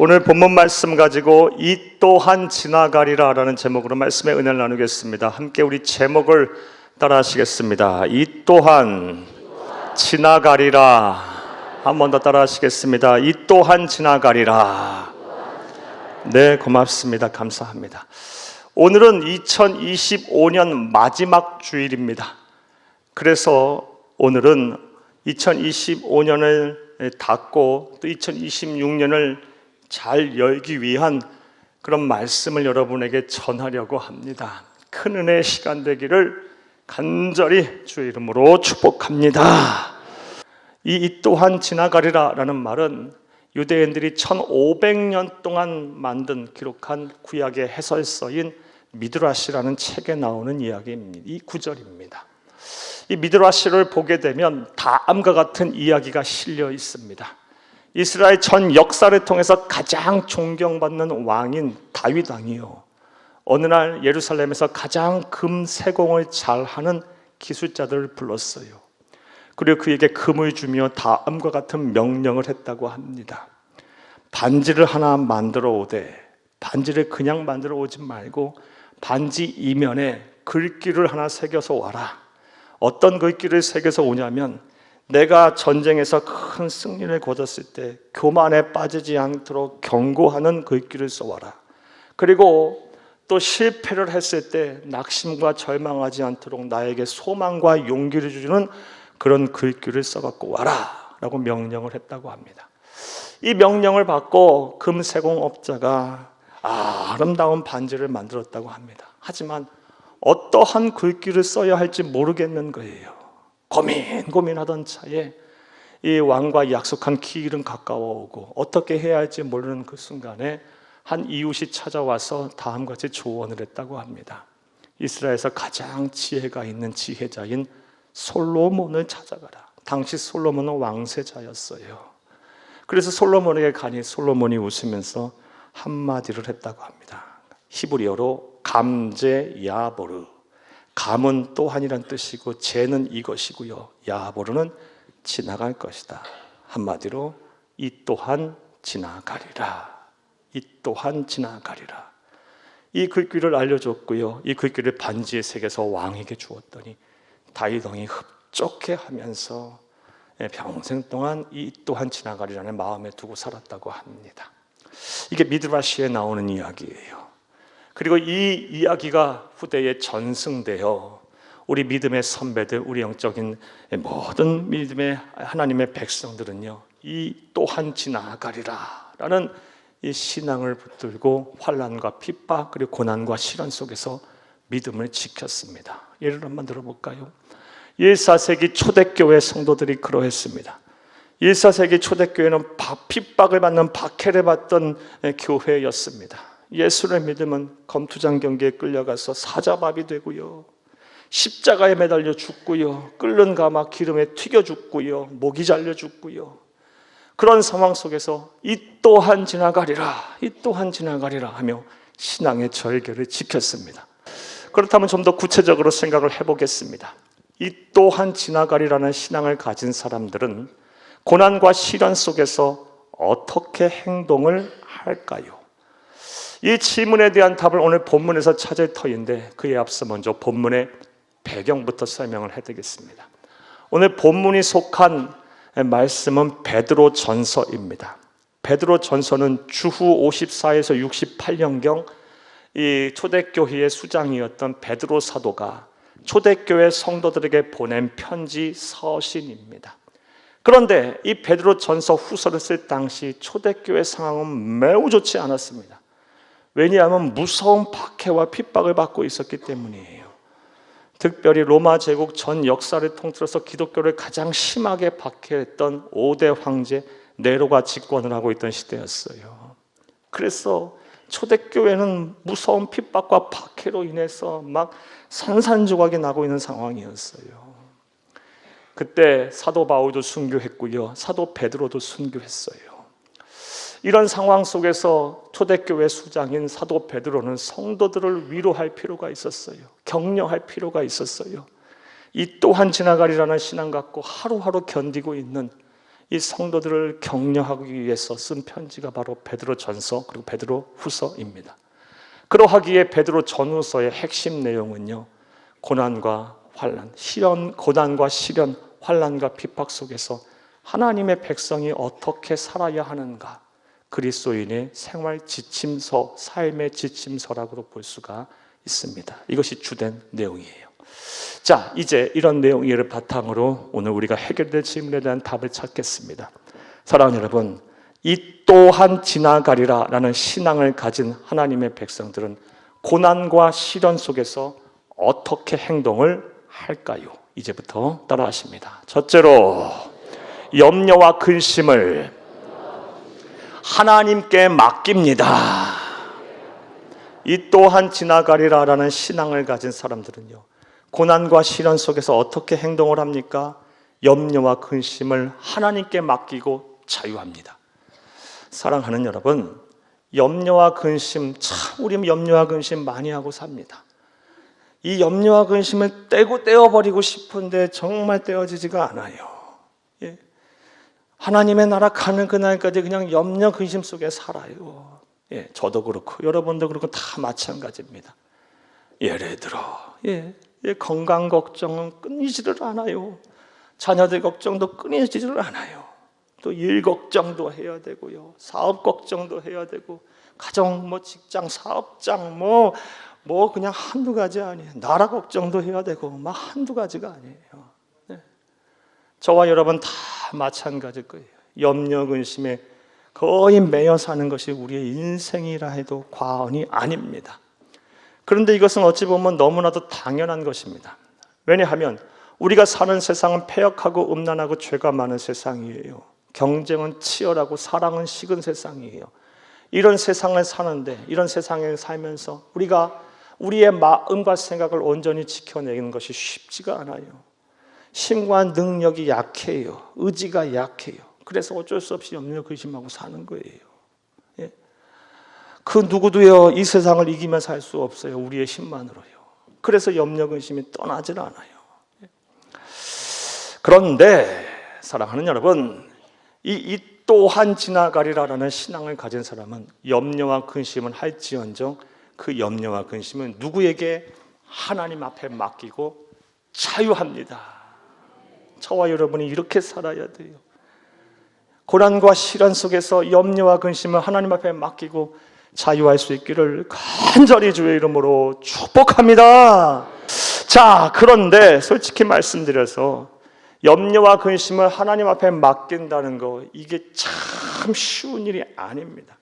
오늘 본문 말씀 가지고 이 또한 지나가리라 라는 제목으로 말씀의 은혜를 나누겠습니다. 함께 우리 제목을 따라 하시겠습니다. 이 또한 지나가리라. 한 번 더 따라 하시겠습니다. 이 또한 지나가리라. 네, 고맙습니다. 감사합니다. 오늘은 2025년 마지막 주일입니다. 그래서 오늘은 2025년을 닫고 또 2026년을 잘 열기 위한 그런 말씀을 여러분에게 전하려고 합니다. 큰 은혜의 시간 되기를 간절히 주의 이름으로 축복합니다. 이 또한 지나가리라 라는 말은 유대인들이 1500년 동안 기록한 구약의 해설서인 미드라시라는 책에 나오는 이야기입니다. 이 구절입니다. 이 미드라시를 보게 되면 다음과 같은 이야기가 실려 있습니다. 이스라엘 전 역사를 통해서 가장 존경받는 왕인 다윗 왕이요, 어느 날 예루살렘에서 가장 금세공을 잘하는 기술자들을 불렀어요. 그리고 그에게 금을 주며 다음과 같은 명령을 했다고 합니다. 반지를 하나 만들어 오되, 반지를 그냥 만들어 오지 말고 반지 이면에 글귀를 하나 새겨서 와라. 어떤 글귀를 새겨서 오냐면, 내가 전쟁에서 큰 승리를 거뒀을 때 교만에 빠지지 않도록 경고하는 글귀를 써와라. 그리고 또 실패를 했을 때 낙심과 절망하지 않도록 나에게 소망과 용기를 주는 그런 글귀를 써갖고 와라 라고 명령을 했다고 합니다. 이 명령을 받고 금세공업자가 아름다운 반지를 만들었다고 합니다. 하지만 어떠한 글귀를 써야 할지 모르겠는 거예요. 고민하던 차에 이 왕과 약속한 기일은 가까워 오고 어떻게 해야 할지 모르는 그 순간에 한 이웃이 찾아와서 다음과 같이 조언을 했다고 합니다. 이스라엘에서 가장 지혜가 있는 지혜자인 솔로몬을 찾아가라. 당시 솔로몬은 왕세자였어요. 그래서 솔로몬에게 가니 솔로몬이 웃으면서 한마디를 했다고 합니다. 히브리어로 감제 야보르. 감은 또한이란 뜻이고 제는 이것이고요, 야보르는 지나갈 것이다. 한마디로 이 또한 지나가리라. 이 또한 지나가리라. 이 글귀를 알려줬고요, 이 글귀를 반지에 새겨서 왕에게 주었더니 다윗 왕이 흡족해 하면서 평생 동안 이 또한 지나가리라는 마음에 두고 살았다고 합니다. 이게 미드라시에 나오는 이야기예요. 그리고 이 이야기가 후대에 전승되어 우리 믿음의 선배들, 우리 영적인 모든 믿음의 하나님의 백성들은요, 이 또한 지나가리라 라는 이 신앙을 붙들고 환난과 핍박 그리고 고난과 시련 속에서 믿음을 지켰습니다. 예를 한번 들어볼까요? 1,4세기 초대교회 성도들이 그러했습니다. 1,4세기 초대교회는 핍박을 받는 박해를 받던 교회였습니다. 예수를 믿으면 검투장 경계에 끌려가서 사자밥이 되고요, 십자가에 매달려 죽고요, 끓는 가마 기름에 튀겨 죽고요, 목이 잘려 죽고요. 그런 상황 속에서 이 또한 지나가리라, 이 또한 지나가리라 하며 신앙의 절개를 지켰습니다. 그렇다면 좀 더 구체적으로 생각을 해보겠습니다. 이 또한 지나가리라는 신앙을 가진 사람들은 고난과 시련 속에서 어떻게 행동을 할까요? 이 질문에 대한 답을 오늘 본문에서 찾을 터인데, 그에 앞서 먼저 본문의 배경부터 설명을 해드리겠습니다. 오늘 본문이 속한 말씀은 베드로 전서입니다. 베드로 전서는 주후 54에서 68년경 이 초대교회의 수장이었던 베드로 사도가 초대교회 성도들에게 보낸 편지 서신입니다. 그런데 이 베드로 전서 후서를 쓸 당시 초대교회 상황은 매우 좋지 않았습니다. 왜냐하면 무서운 박해와 핍박을 받고 있었기 때문이에요. 특별히 로마 제국 전 역사를 통틀어서 기독교를 가장 심하게 박해했던 5대 황제 네로가 집권을 하고 있던 시대였어요. 그래서 초대교회는 무서운 핍박과 박해로 인해서 막 산산조각이 나고 있는 상황이었어요. 그때 사도 바울도 순교했고요, 사도 베드로도 순교했어요. 이런 상황 속에서 초대교회 수장인 사도 베드로는 성도들을 위로할 필요가 있었어요. 격려할 필요가 있었어요. 이 또한 지나가리라는 신앙 갖고 하루하루 견디고 있는 이 성도들을 격려하기 위해서 쓴 편지가 바로 베드로전서 그리고 베드로후서입니다. 그러하기에 베드로전후서의 핵심 내용은요, 고난과 시련, 환난과 핍박 속에서 하나님의 백성이 어떻게 살아야 하는가, 그리스도인의 생활 지침서, 삶의 지침서라고 볼 수가 있습니다. 이것이 주된 내용이에요. 자, 이제 이런 내용을 바탕으로 오늘 우리가 해결될 질문에 대한 답을 찾겠습니다. 사랑하는 여러분, 이 또한 지나가리라 라는 신앙을 가진 하나님의 백성들은 고난과 시련 속에서 어떻게 행동을 할까요? 이제부터 따라하십니다. 첫째로, 염려와 근심을 하나님께 맡깁니다. 이 또한 지나가리라 라는 신앙을 가진 사람들은요, 고난과 시련 속에서 어떻게 행동을 합니까? 염려와 근심을 하나님께 맡기고 자유합니다. 사랑하는 여러분, 염려와 근심, 참 우리 염려와 근심 많이 하고 삽니다. 이 염려와 근심을 떼어버리고 싶은데 정말 떼어지지가 않아요. 예. 하나님의 나라 가는 그날까지 그냥 염려 근심 속에 살아요. 예, 저도 그렇고 여러분도 그렇고 다 마찬가지입니다. 예를 들어 건강 걱정은 끊이지를 않아요. 자녀들 걱정도 끊이지를 않아요. 또 일 걱정도 해야 되고요, 사업 걱정도 해야 되고, 가정, 직장, 사업장, 그냥 한두 가지 아니에요. 나라 걱정도 해야 되고, 한두 가지가 아니에요. 네. 저와 여러분 다 마찬가지일 거예요. 염려, 근심에 거의 매여 사는 것이 우리의 인생이라 해도 과언이 아닙니다. 그런데 이것은 어찌 보면 너무나도 당연한 것입니다. 왜냐하면 우리가 사는 세상은 패역하고 음란하고 죄가 많은 세상이에요. 경쟁은 치열하고 사랑은 식은 세상이에요. 이런 세상을 사는데, 이런 세상에 살면서 우리가 우리의 마음과 생각을 온전히 지켜내는 것이 쉽지가 않아요. 힘과 능력이 약해요. 의지가 약해요. 그래서 어쩔 수 없이 염려 근심하고 사는 거예요. 예? 그 누구도요, 이 세상을 이기며 살 수 없어요. 우리의 힘만으로요. 그래서 염려 근심이 떠나질 않아요. 예? 그런데 사랑하는 여러분, 이 또한 지나가리라라는 신앙을 가진 사람은 염려와 근심은 할지언정 그 염려와 근심은 누구에게? 하나님 앞에 맡기고 자유합니다. 저와 여러분이 이렇게 살아야 돼요. 고난과 시련 속에서 염려와 근심을 하나님 앞에 맡기고 자유할 수 있기를 간절히 주의 이름으로 축복합니다. 자, 그런데 솔직히 말씀드려서 염려와 근심을 하나님 앞에 맡긴다는 거, 이게 참 쉬운 일이 아닙니다.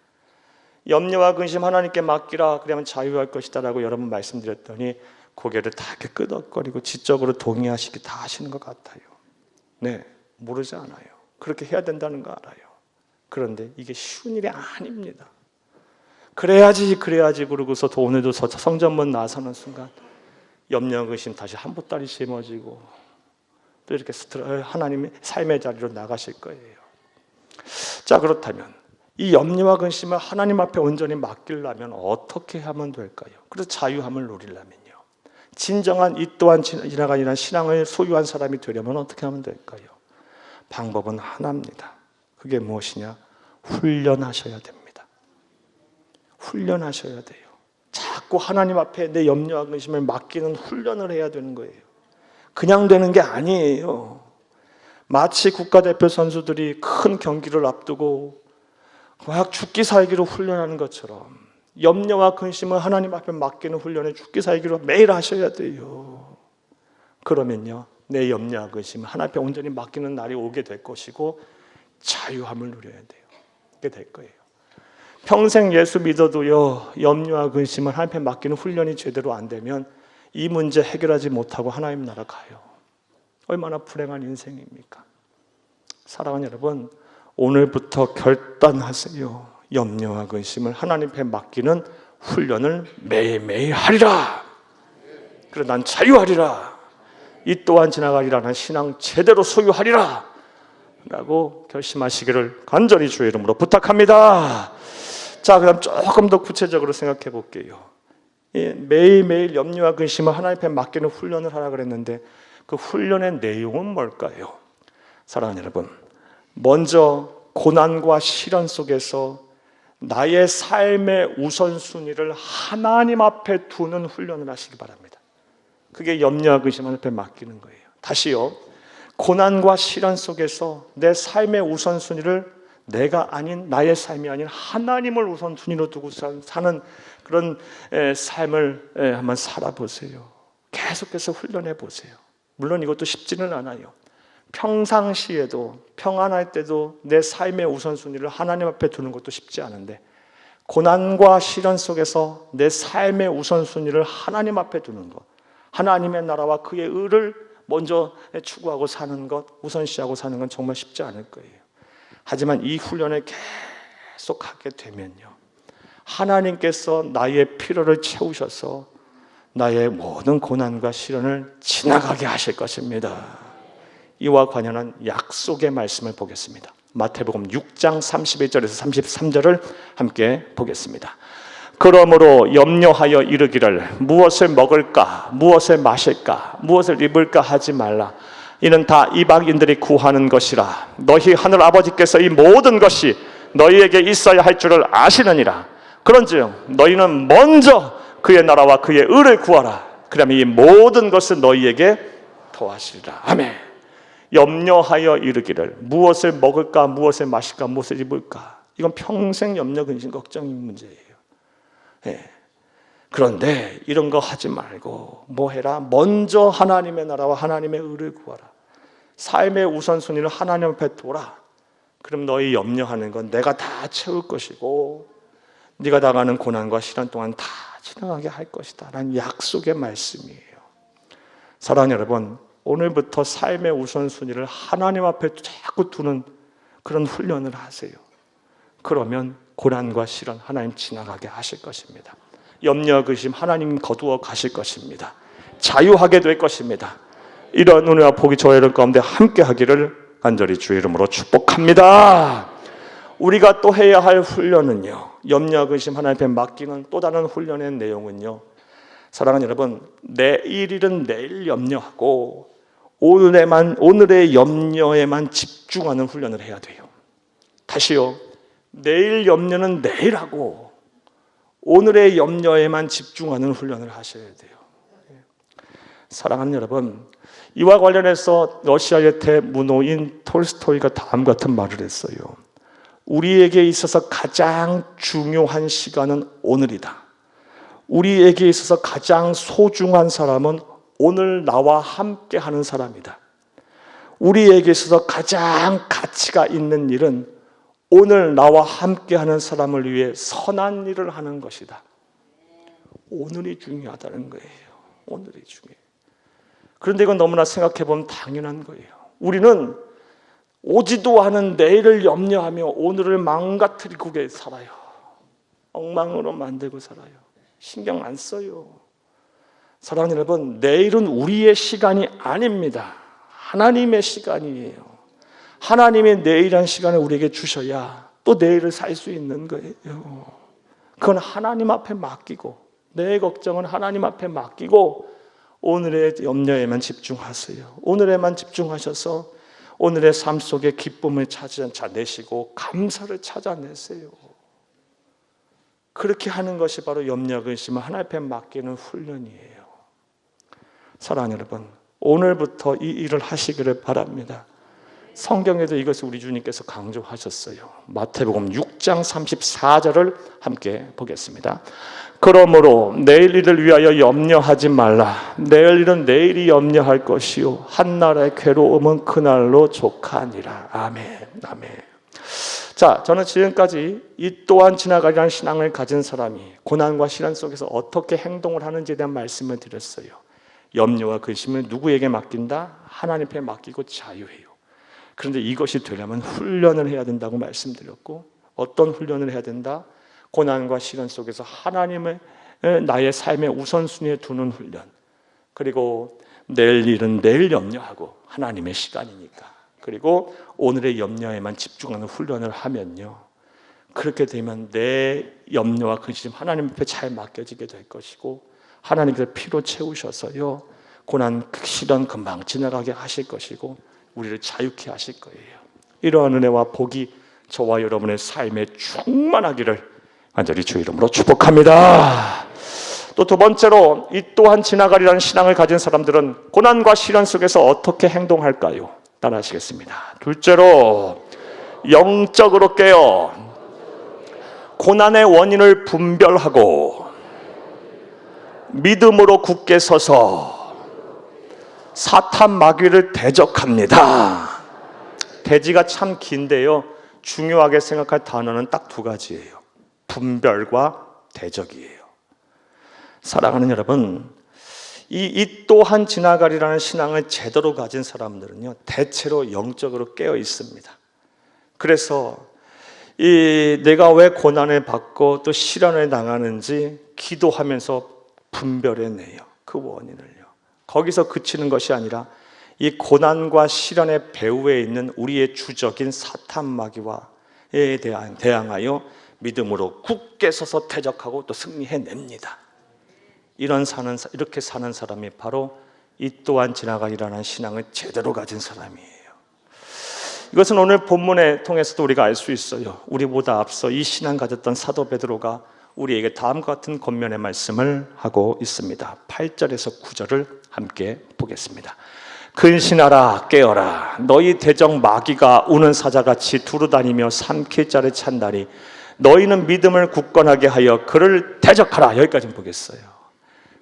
염려와 근심 하나님께 맡기라, 그러면 자유할 것이다 라고 여러 번 말씀드렸더니 고개를 다 이렇게 끄덕거리고 지적으로 동의하시기 다 하시는 것 같아요. 네, 모르지 않아요. 그렇게 해야 된다는 거 알아요. 그런데 이게 쉬운 일이 아닙니다. 그래야지 그러고서 또 오늘도 성전문 나서는 순간 염려 근심 다시 한 보따리 짊어지고 또 이렇게 하나님의 삶의 자리로 나가실 거예요. 자, 그렇다면 이 염려와 근심을 하나님 앞에 온전히 맡기려면 어떻게 하면 될까요? 그래서 자유함을 누리려면요, 진정한 이 또한 지나가리라는 신앙을 소유한 사람이 되려면 어떻게 하면 될까요? 방법은 하나입니다. 그게 무엇이냐? 훈련하셔야 됩니다. 훈련하셔야 돼요. 자꾸 하나님 앞에 내 염려와 근심을 맡기는 훈련을 해야 되는 거예요. 그냥 되는 게 아니에요. 마치 국가대표 선수들이 큰 경기를 앞두고 막 죽기 살기로 훈련하는 것처럼 염려와 근심을 하나님 앞에 맡기는 훈련을 죽기 살기로 매일 하셔야 돼요. 그러면요, 내 염려와 근심을 하나님 앞에 온전히 맡기는 날이 오게 될 것이고 자유함을 누려야 돼요. 그게 될 거예요. 평생 예수 믿어도요, 염려와 근심을 하나님 앞에 맡기는 훈련이 제대로 안 되면 이 문제 해결하지 못하고 하나님 나라 가요. 얼마나 불행한 인생입니까? 사랑하는 여러분, 오늘부터 결단하세요. 염려와 근심을 하나님 앞에 맡기는 훈련을 매일매일 하리라. 그래, 난 자유하리라. 이 또한 지나가리라는 신앙 제대로 소유하리라 라고 결심하시기를 간절히 주의 이름으로 부탁합니다. 자, 그럼 조금 더 구체적으로 생각해 볼게요. 매일매일 염려와 근심을 하나님 앞에 맡기는 훈련을 하라 그랬는데 그 훈련의 내용은 뭘까요? 사랑하는 여러분, 먼저 고난과 시련 속에서 나의 삶의 우선순위를 하나님 앞에 두는 훈련을 하시기 바랍니다. 그게 염려와 근심 앞에 맡기는 거예요. 다시요. 고난과 시련 속에서 내 삶의 우선순위를 내가 아닌, 나의 삶이 아닌 하나님을 우선순위로 두고 사는 그런 삶을 한번 살아보세요. 계속해서 훈련해 보세요. 물론 이것도 쉽지는 않아요. 평상시에도, 평안할 때도 내 삶의 우선순위를 하나님 앞에 두는 것도 쉽지 않은데, 고난과 시련 속에서 내 삶의 우선순위를 하나님 앞에 두는 것, 하나님의 나라와 그의 의를 먼저 추구하고 사는 것, 우선시하고 사는 건 정말 쉽지 않을 거예요. 하지만 이 훈련을 계속하게 되면요, 하나님께서 나의 필요를 채우셔서 나의 모든 고난과 시련을 지나가게 하실 것입니다. 이와 관련한 약속의 말씀을 보겠습니다. 마태복음 6장 31절에서 33절을 함께 보겠습니다. 그러므로 염려하여 이르기를 무엇을 먹을까, 무엇을 마실까, 무엇을 입을까 하지 말라. 이는 다 이방인들이 구하는 것이라. 너희 하늘 아버지께서 이 모든 것이 너희에게 있어야 할 줄을 아시느니라. 그런즉 너희는 먼저 그의 나라와 그의 의를 구하라. 그러면 이 모든 것을 너희에게 더하시리라. 아멘. 염려하여 이르기를 무엇을 먹을까, 무엇을 마실까, 무엇을 입을까. 이건 평생 염려, 근심, 걱정인 문제예요. 네. 그런데 이런 거 하지 말고 뭐 해라? 먼저 하나님의 나라와 하나님의 의를 구하라. 삶의 우선순위를 하나님 앞에 둬라. 그럼 너희 염려하는 건 내가 다 채울 것이고 네가 당하는 고난과 시련 동안 다 지나가게 할 것이다 라는 약속의 말씀이에요. 사랑하는 여러분, 오늘부터 삶의 우선순위를 하나님 앞에 자꾸 두는 그런 훈련을 하세요. 그러면 고난과 시련 하나님 지나가게 하실 것입니다. 염려, 근심 하나님 거두어 가실 것입니다. 자유하게 될 것입니다. 이런 은혜와 복이 저와 여러분 가운데 함께 하기를 간절히 주의 이름으로 축복합니다. 우리가 또 해야 할 훈련은요, 염려, 근심 하나님 앞에 맡기는 또 다른 훈련의 내용은요, 사랑하는 여러분, 내일일은 내일 염려하고 오늘의 염려에만 집중하는 훈련을 해야 돼요. 다시요, 내일 염려는 내일 하고 오늘의 염려에만 집중하는 훈련을 하셔야 돼요. 사랑하는 여러분, 이와 관련해서 러시아의 대문호인 톨스토이가 다음 같은 말을 했어요. 우리에게 있어서 가장 중요한 시간은 오늘이다. 우리에게 있어서 가장 소중한 사람은 오늘 나와 함께 하는 사람이다. 우리에게 있어서 가장 가치가 있는 일은 오늘 나와 함께 하는 사람을 위해 선한 일을 하는 것이다. 오늘이 중요하다는 거예요. 오늘이 중요해요. 그런데 이건 너무나 생각해보면 당연한 거예요. 우리는 오지도 않은 내일을 염려하며 오늘을 망가뜨리고 살아요. 엉망으로 만들고 살아요. 신경 안 써요. 사랑하는 여러분, 내일은 우리의 시간이 아닙니다. 하나님의 시간이에요. 하나님의 내일이라는 시간을 우리에게 주셔야 또 내일을 살 수 있는 거예요. 그건 하나님 앞에 맡기고, 내 걱정은 하나님 앞에 맡기고 오늘의 염려에만 집중하세요. 오늘에만 집중하셔서 오늘의 삶 속에 기쁨을 찾아내시고 감사를 찾아내세요. 그렇게 하는 것이 바로 염려, 근심을 하나님 앞에 맡기는 훈련이에요. 사랑하는 여러분, 오늘부터 이 일을 하시기를 바랍니다. 성경에도 이것을 우리 주님께서 강조하셨어요. 마태복음 6장 34절을 함께 보겠습니다. 그러므로 내일 일을 위하여 염려하지 말라. 내일 일은 내일이 염려할 것이요 한날의 괴로움은 그날로 족하니라. 아멘. 아멘. 자, 저는 지금까지 이 또한 지나가리라는 신앙을 가진 사람이 고난과 시련 속에서 어떻게 행동을 하는지에 대한 말씀을 드렸어요. 염려와 근심을 누구에게 맡긴다? 하나님께 맡기고 자유해요. 그런데 이것이 되려면 훈련을 해야 된다고 말씀드렸고, 어떤 훈련을 해야 된다? 고난과 시련 속에서 하나님을 나의 삶의 우선순위에 두는 훈련. 그리고 내일 일은 내일 염려하고 하나님의 시간이니까. 그리고 오늘의 염려에만 집중하는 훈련을 하면요, 그렇게 되면 내 염려와 근심 하나님 앞에 잘 맡겨지게 될 것이고 하나님께서 피로 채우셔서요 고난 시련 금방 지나가게 하실 것이고 우리를 자유케 하실 거예요. 이러한 은혜와 복이 저와 여러분의 삶에 충만하기를 간절히 주 이름으로 축복합니다. 또 두 번째로, 이 또한 지나가리라는 신앙을 가진 사람들은 고난과 시련 속에서 어떻게 행동할까요? 따라하시겠습니다. 둘째로, 영적으로 깨어 고난의 원인을 분별하고 믿음으로 굳게 서서 사탄 마귀를 대적합니다. 대지가 참 긴데요, 중요하게 생각할 단어는 딱 두 가지예요. 분별과 대적이에요. 사랑하는 여러분, 이 또한 지나가리라는 신앙을 제대로 가진 사람들은요, 대체로 영적으로 깨어 있습니다. 그래서 내가 왜 고난을 받고 또 시련을 당하는지 기도하면서 분별해내요. 그 원인을요. 거기서 그치는 것이 아니라 이 고난과 시련의 배후에 있는 우리의 주적인 사탄 마귀와에 대항하여 믿음으로 굳게 서서 대적하고 또 승리해냅니다. 이렇게 사는 사람이 바로 이 또한 지나가리라는 신앙을 제대로 가진 사람이에요. 이것은 오늘 본문을 통해서도 우리가 알 수 있어요. 우리보다 앞서 이 신앙 가졌던 사도 베드로가 우리에게 다음과 같은 권면의 말씀을 하고 있습니다. 8절에서 9절을 함께 보겠습니다. 근신하라, 깨어라. 너희 대적 마귀가 우는 사자같이 두루다니며 삼킬 자를 찾나니 너희는 믿음을 굳건하게 하여 그를 대적하라. 여기까지 보겠어요.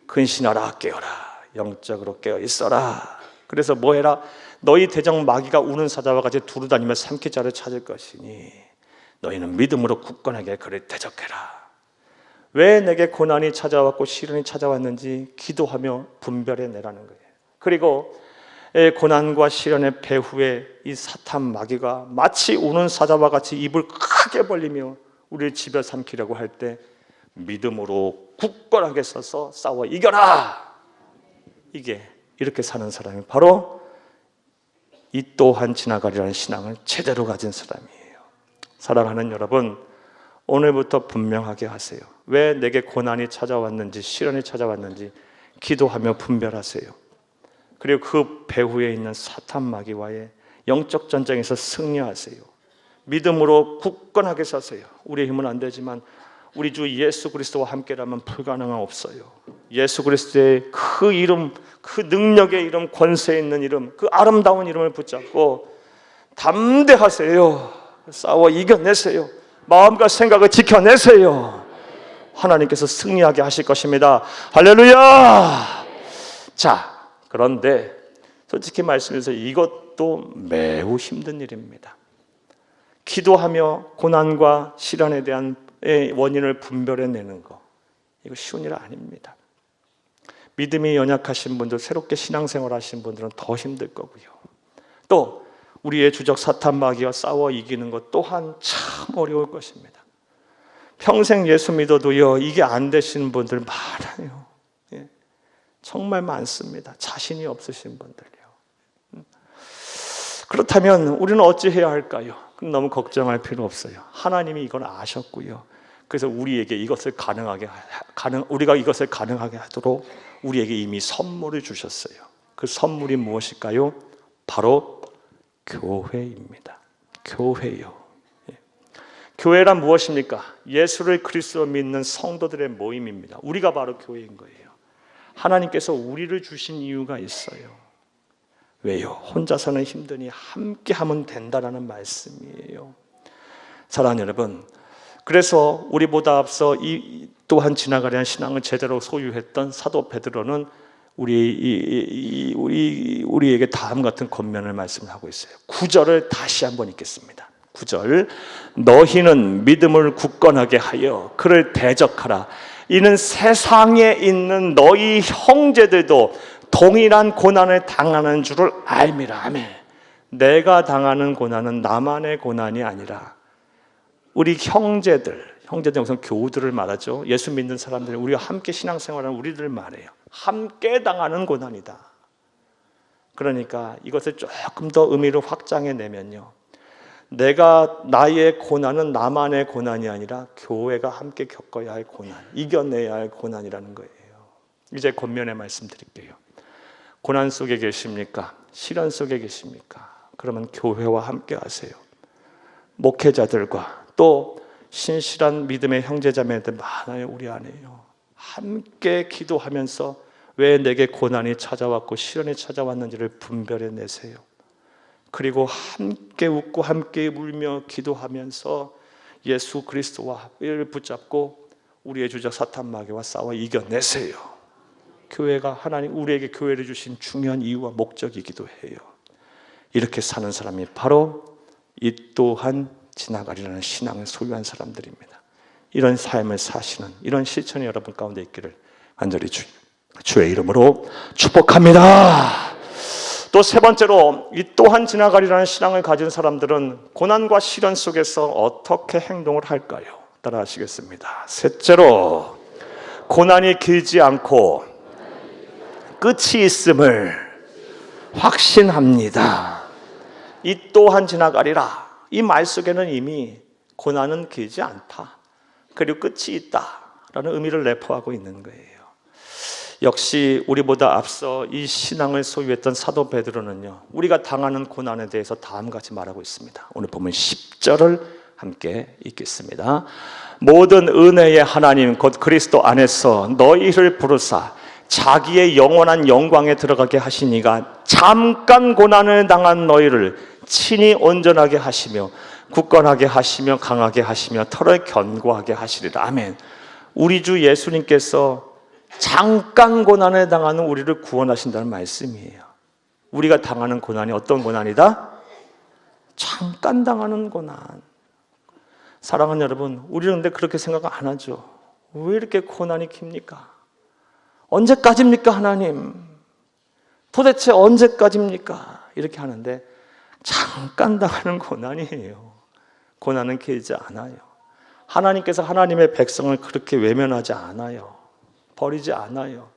근신하라, 깨어라. 영적으로 깨어 있어라. 그래서 뭐 해라? 너희 대적 마귀가 우는 사자와 같이 두루다니며 삼킬 자를 찾을 것이니 너희는 믿음으로 굳건하게 그를 대적해라. 왜 내게 고난이 찾아왔고 시련이 찾아왔는지 기도하며 분별해내라는 거예요. 그리고 고난과 시련의 배후에 이 사탄 마귀가 마치 우는 사자와 같이 입을 크게 벌리며 우리를 집에 삼키려고 할 때 믿음으로 굳건하게 서서 싸워 이겨라. 이렇게 사는 사람이 바로 이 또한 지나가리라는 신앙을 제대로 가진 사람이에요. 사랑하는 여러분, 오늘부터 분명하게 하세요. 왜 내게 고난이 찾아왔는지 시련이 찾아왔는지 기도하며 분별하세요. 그리고 그 배후에 있는 사탄 마귀와의 영적 전쟁에서 승리하세요. 믿음으로 굳건하게 서세요. 우리의 힘은 안 되지만 우리 주 예수 그리스도와 함께라면 불가능한 없어요. 예수 그리스도의 그 이름, 그 능력의 이름, 권세 있는 이름, 그 아름다운 이름을 붙잡고 담대하세요. 싸워 이겨내세요. 마음과 생각을 지켜내세요. 하나님께서 승리하게 하실 것입니다. 할렐루야. 자, 그런데 솔직히 말씀해서 이것도 매우 힘든 일입니다. 기도하며 고난과 시련에 대한 원인을 분별해내는 거, 이거 쉬운 일 아닙니다. 믿음이 연약하신 분들, 새롭게 신앙생활 하신 분들은 더 힘들 거고요. 또 우리의 주적 사탄 마귀와 싸워 이기는 것 또한 참 어려울 것입니다. 평생 예수 믿어도요, 이게 안 되시는 분들 많아요. 정말 많습니다. 자신이 없으신 분들요. 그렇다면 우리는 어찌 해야 할까요? 너무 걱정할 필요 없어요. 하나님이 이걸 아셨고요. 그래서 우리에게 이것을 우리가 이것을 가능하게 하도록 우리에게 이미 선물을 주셨어요. 그 선물이 무엇일까요? 바로 교회입니다. 교회요. 교회란 무엇입니까? 예수를 그리스도로 믿는 성도들의 모임입니다. 우리가 바로 교회인 거예요. 하나님께서 우리를 주신 이유가 있어요. 왜요? 혼자서는 힘드니 함께 하면 된다라는 말씀이에요. 사랑하는 여러분, 그래서 우리보다 앞서 이 또한 지나가려는 신앙을 제대로 소유했던 사도 베드로는 우리에게 다음 같은 권면을 말씀하고 있어요. 9절을 다시 한번 읽겠습니다. 9절, 너희는 믿음을 굳건하게 하여 그를 대적하라. 이는 세상에 있는 너희 형제들도 동일한 고난을 당하는 줄을 알미라. 아멘. 내가 당하는 고난은 나만의 고난이 아니라 우리 형제들 여기서 교우들을 말하죠. 예수 믿는 사람들, 우리와 함께 신앙생활하는 우리들 말해요. 함께 당하는 고난이다. 그러니까 이것을 조금 더 의미를 확장해내면요, 나의 고난은 나만의 고난이 아니라 교회가 함께 겪어야 할 고난, 이겨내야 할 고난이라는 거예요. 이제 권면의 말씀 드릴게요. 고난 속에 계십니까? 시련 속에 계십니까? 그러면 교회와 함께 하세요. 목회자들과 또 신실한 믿음의 형제자매들 많아요. 우리 안에요. 함께 기도하면서 왜 내게 고난이 찾아왔고 시련이 찾아왔는지를 분별해내세요. 그리고 함께 웃고 함께 울며 기도하면서 예수 그리스도와 를 붙잡고 우리의 주적 사탄 마귀와 싸워 이겨내세요. 교회가 하나님 우리에게 교회를 주신 중요한 이유와 목적이기도 해요. 이렇게 사는 사람이 바로 이 또한 지나가리라는 신앙을 소유한 사람들입니다. 이런 삶을 사시는 이런 실천이 여러분 가운데 있기를 간절히 주의 이름으로 축복합니다. 또 세 번째로 이 또한 지나가리라는 신앙을 가진 사람들은 고난과 시련 속에서 어떻게 행동을 할까요? 따라 하시겠습니다. 셋째로 고난이 길지 않고 끝이 있음을 확신합니다. 이 또한 지나가리라. 이 말 속에는 이미 고난은 길지 않다, 그리고 끝이 있다라는 의미를 내포하고 있는 거예요. 역시 우리보다 앞서 이 신앙을 소유했던 사도 베드로는요, 우리가 당하는 고난에 대해서 다음과 같이 말하고 있습니다. 오늘 보면 10절을 함께 읽겠습니다. 모든 은혜의 하나님 곧 그리스도 안에서 너희를 부르사 자기의 영원한 영광에 들어가게 하시니가 잠깐 고난을 당한 너희를 친히 온전하게 하시며 굳건하게 하시며 강하게 하시며 털을 견고하게 하시리라. 아멘. 우리 주 예수님께서 잠깐 고난을 당하는 우리를 구원하신다는 말씀이에요. 우리가 당하는 고난이 어떤 고난이다? 잠깐 당하는 고난. 사랑하는 여러분, 우리는 근데 그렇게 생각 안 하죠. 왜 이렇게 고난이 깁니까? 언제까지입니까, 하나님? 도대체 언제까지입니까? 이렇게 하는데 잠깐 당하는 고난이에요. 고난은 길지 않아요. 하나님께서 하나님의 백성을 그렇게 외면하지 않아요. 버리지 않아요.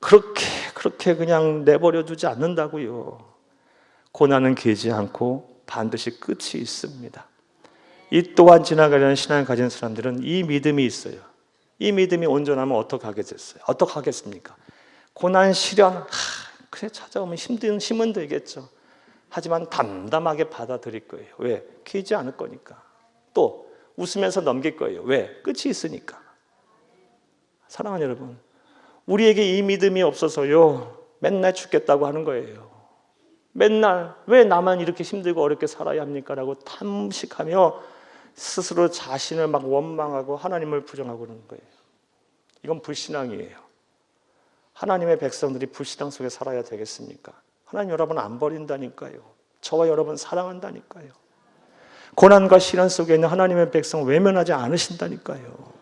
그렇게 그냥 내버려 두지 않는다고요. 고난은 길지 않고 반드시 끝이 있습니다. 이 또한 지나가려는 신앙을 가진 사람들은 이 믿음이 있어요. 이 믿음이 온전하면 어떻게 하겠어요? 어떻게 하겠습니까? 고난, 시련, 그래 찾아오면 힘은 들겠죠. 하지만 담담하게 받아들일 거예요. 왜? 길지 않을 거니까. 또 웃으면서 넘길 거예요. 왜? 끝이 있으니까. 사랑하는 여러분, 우리에게 이 믿음이 없어서요, 맨날 죽겠다고 하는 거예요. 맨날 왜 나만 이렇게 힘들고 어렵게 살아야 합니까? 라고 탐식하며 스스로 자신을 막 원망하고 하나님을 부정하고 그러는 거예요. 이건 불신앙이에요. 하나님의 백성들이 불신앙 속에 살아야 되겠습니까? 하나님 여러분 안 버린다니까요. 저와 여러분 사랑한다니까요. 고난과 시련 속에 있는 하나님의 백성 외면하지 않으신다니까요.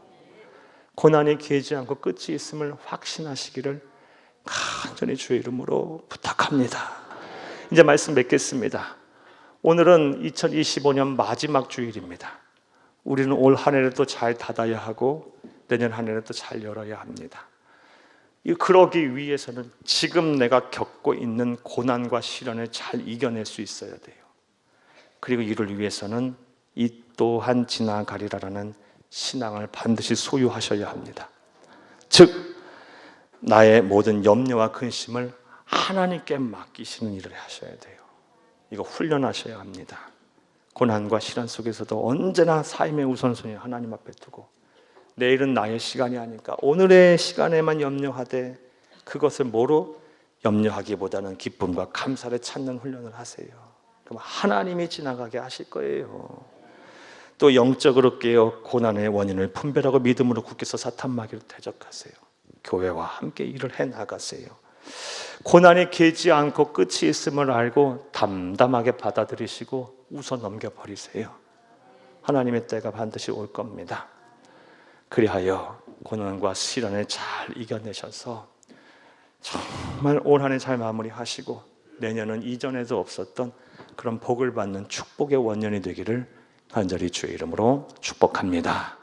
고난이 길지 않고 끝이 있음을 확신하시기를 간절히 주의 이름으로 부탁합니다. 이제 말씀 맺겠습니다. 오늘은 2025년 마지막 주일입니다. 우리는 올 한 해를 또 잘 닫아야 하고 내년 한 해를 또 잘 열어야 합니다. 그러기 위해서는 지금 내가 겪고 있는 고난과 시련을 잘 이겨낼 수 있어야 돼요. 그리고 이를 위해서는 이 또한 지나가리라라는 신앙을 반드시 소유하셔야 합니다. 즉 나의 모든 염려와 근심을 하나님께 맡기시는 일을 하셔야 돼요. 이거 훈련하셔야 합니다. 고난과 시련 속에서도 언제나 삶의 우선순위 하나님 앞에 두고 내일은 나의 시간이 아닐까, 오늘의 시간에만 염려하되 그것을 뭐로 염려하기보다는 기쁨과 감사를 찾는 훈련을 하세요. 그럼 하나님이 지나가게 하실 거예요. 또 영적으로 깨어 고난의 원인을 분별하고 믿음으로 굳게서 사탄 마귀를 대적하세요. 교회와 함께 일을 해나가세요. 고난이 길지 않고 끝이 있음을 알고 담담하게 받아들이시고 웃어 넘겨버리세요. 하나님의 때가 반드시 올 겁니다. 그리하여 고난과 시련을 잘 이겨내셔서 정말 올 한 해 잘 마무리하시고 내년은 이전에도 없었던 그런 복을 받는 축복의 원년이 되기를 간절히 주의 이름으로 축복합니다.